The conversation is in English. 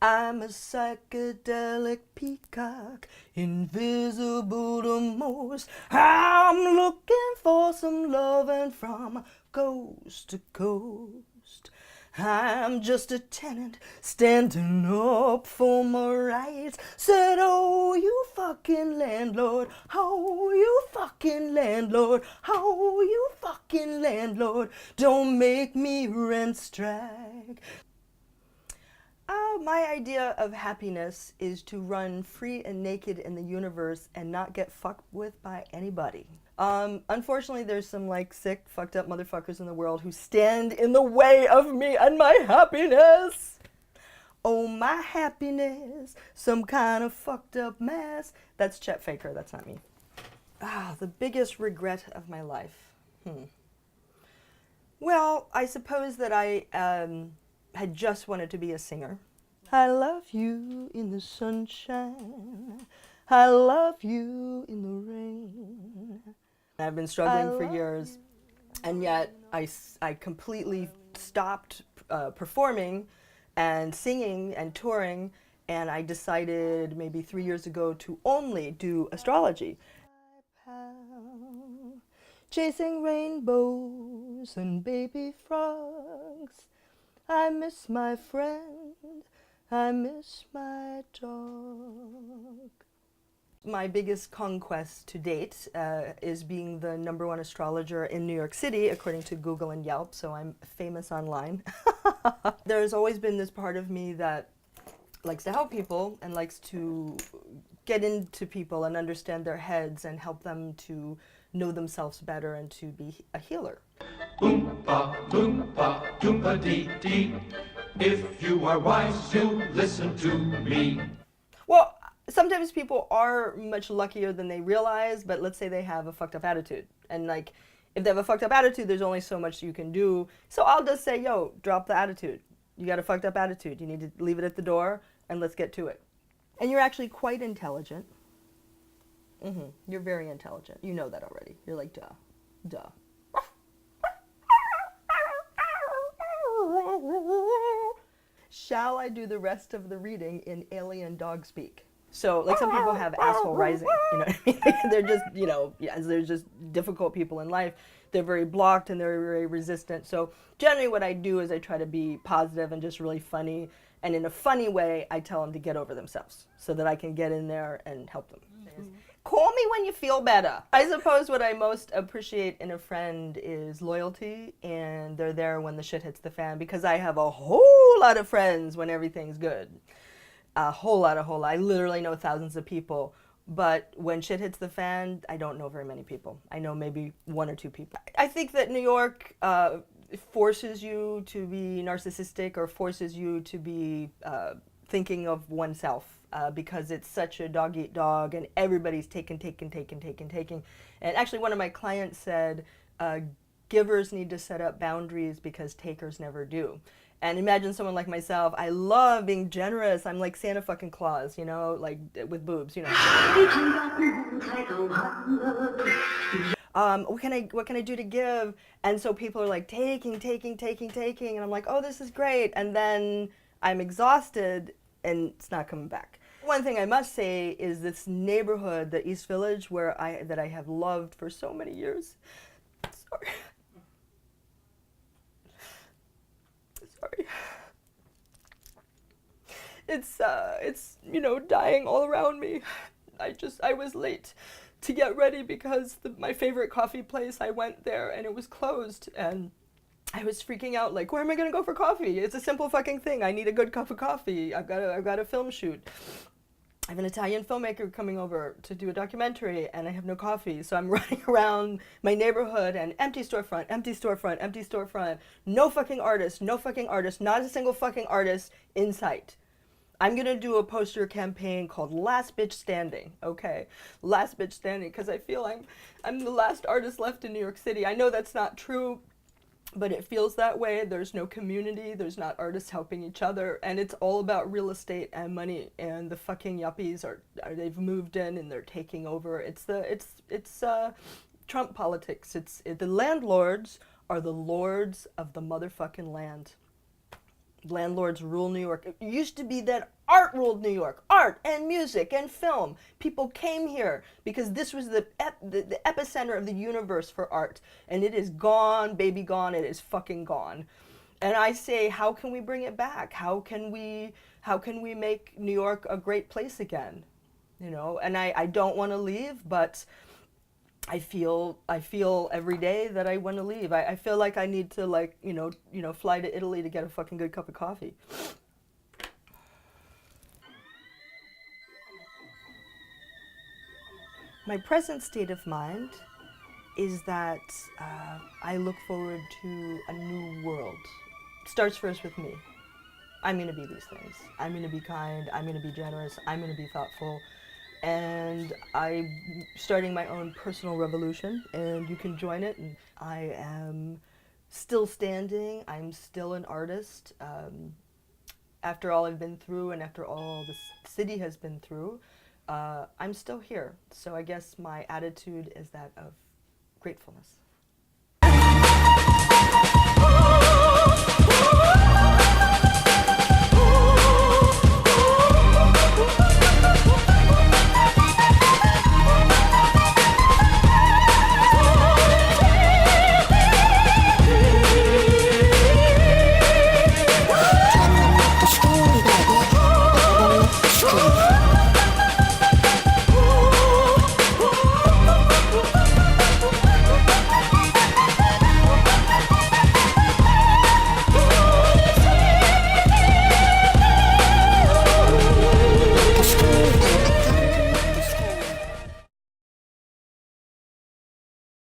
I'm a psychedelic peacock, invisible to most. I'm looking for some loving from coast to coast. I'm just a tenant standing up for my rights. Said, oh, you fucking landlord. Oh, you fucking landlord. Oh, you fucking landlord. Don't make me rent strike. My idea of happiness is to run free and naked in the universe and not get fucked with by anybody. Unfortunately, there's some like sick, fucked up motherfuckers in the world who stand in the way of me and my happiness. Oh, my happiness, some kind of fucked up mess. That's Chet Faker, that's not me. The biggest regret of my life. Well, I suppose that I had just wanted to be a singer. I love you in the sunshine. I love you in the rain. I've been struggling for years, and yet I completely stopped performing and singing and touring, and I decided maybe 3 years ago to only do astrology. Chasing rainbows and baby frogs. I miss my friend, I miss my dog. My biggest conquest to date is being the #1 astrologer in New York City, according to Google and Yelp, so I'm famous online. There's always been this part of me that likes to help people and likes to get into people and understand their heads and help them to know themselves better and to be a healer. Oompa, loompa, doompa dee dee. If you are wise, you'll listen to me. Well, sometimes people are much luckier than they realize, but let's say they have a fucked up attitude. And like, if they have a fucked up attitude, there's only so much you can do. So I'll just say, yo, drop the attitude. You got a fucked up attitude. You need to leave it at the door and let's get to it. And you're actually quite intelligent. You're very intelligent. You know that already. You're like, duh. Shall I do the rest of the reading in alien dog speak? So, like, some people have asshole rising, you know what I mean? They're just, you know, they're just difficult people in life. They're very blocked and they're very resistant. So generally what I do is I try to be positive and just really funny. And in a funny way, I tell them to get over themselves so that I can get in there and help them. Call me when you feel better. I suppose what I most appreciate in a friend is loyalty, and they're there when the shit hits the fan, because I have a whole lot of friends when everything's good. A whole lot. I literally know thousands of people, but when shit hits the fan, I don't know very many people. I know maybe 1 or 2 people. I think that New York forces you to be narcissistic or forces you to be thinking of oneself. Because it's such a dog-eat-dog and everybody's taking. And actually one of my clients said, givers need to set up boundaries because takers never do. And imagine someone like myself, I love being generous. I'm like Santa fucking Claus, you know, like with boobs, you know. What can I do to give? And so people are like taking. And I'm like, oh, this is great. And then I'm exhausted and it's not coming back. One thing I must say is this neighborhood, the East Village, that I have loved for so many years. Sorry. It's you know, dying all around me. I was late to get ready because my favorite coffee place, I went there and it was closed, and I was freaking out, like, where am I gonna go for coffee? It's a simple fucking thing. I need a good cup of coffee. I've got a film shoot. I have an Italian filmmaker coming over to do a documentary and I have no coffee. So I'm running around my neighborhood and empty storefront. No fucking artist, not a single fucking artist in sight. I'm gonna do a poster campaign called Last Bitch Standing, okay? Last Bitch Standing, because I feel I'm the last artist left in New York City. I know that's not true, but it feels that way. There's no community, there's not artists helping each other, and it's all about real estate and money, and the fucking yuppies they've moved in and they're taking over. It's Trump politics. The landlords are the lords of the motherfucking land. Landlords rule New York. It used to be that art ruled New York. Art and music and film. People came here because this was the epicenter of the universe for art. And it is gone, baby, gone. It is fucking gone. And I say, how can we bring it back? How can we make New York a great place again? You know, and I don't want to leave, but I feel every day that I want to leave. I feel like I need to, like, fly to Italy to get a fucking good cup of coffee. My present state of mind is that I look forward to a new world. It starts first with me. I'm going to be these things. I'm going to be kind. I'm going to be generous. I'm going to be thoughtful. And I'm starting my own personal revolution, and you can join it. And I am still standing. I'm still an artist. After all I've been through and after all the city has been through, I'm still here. So I guess my attitude is that of gratefulness.